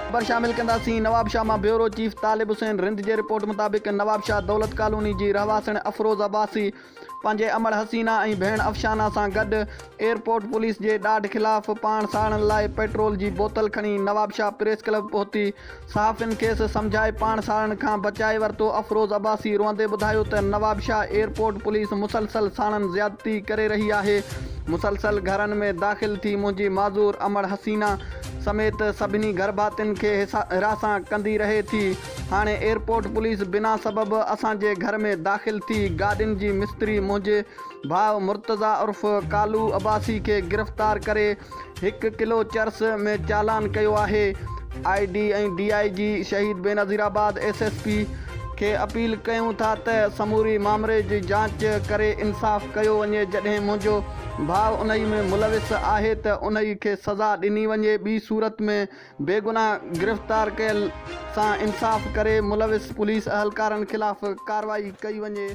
ख़बर शामिल कंदासीं। नवाब शाह मां ब्यूरो चीफ तालिब हुसैन रिंद जे रिपोर्ट मुताबिक़ नवाब शाह दौलत कॉलोनी जी रहवासण अफरोज़ अब्बासी पंहिंजे अमड़ हसीना ऐं भेण अफ़शाना सां गॾु एयरपोर्ट पुलिस जे ॾाढ ख़िलाफ़ पाण साड़ण लाइ पेट्रोल जी बोतल खणी नवाब शाह प्रेस क्लब पहुती। सहाफ़ियुनि खेसि सम्झाए पाण साड़ण खां बचाए वरितो। अफरोज़ अब्बासी रोअंदे ॿुधायो त नवाब शाह एयरपोर्ट पुलिस मुसलसल साणनि ज़्यादती करे रही आहे। मुसलसल घरनि में दाख़िल थी मुंहिंजी माज़ूर अमड़ हसीना समेत सभिनी घर भातियुनि खे हिरासां कंदी रहे थी। हाणे एयरपोर्ट पुलिस बिना सबब असांजे घर में दाख़िल थी गाॾियुनि जी मिस्त्री मुंहिंजे भाउ मुर्तज़ा उर्फ़ कालू अब्बासी खे गिरफ़्तार करे 1 किलो चर्स में चालान कयो आहे। ID ऐं DIG शहीद बेनज़ीराबाद SSP खे अपील कयूं था त समूरी मामले जी जांच करे इंसाफ़ कयो वञे। जॾहिं मुंहिंजो भाउ उन्ही में मुलविस आहे त उन्ही खे सज़ा ॾिनी वञे। ॿी सूरत में बेगुनाह गिरफ़्तार कयल सां इंसाफ़ करे मुलविस पुलिस अहलकारनि ख़िलाफ़ कार्रवाई कई वञे।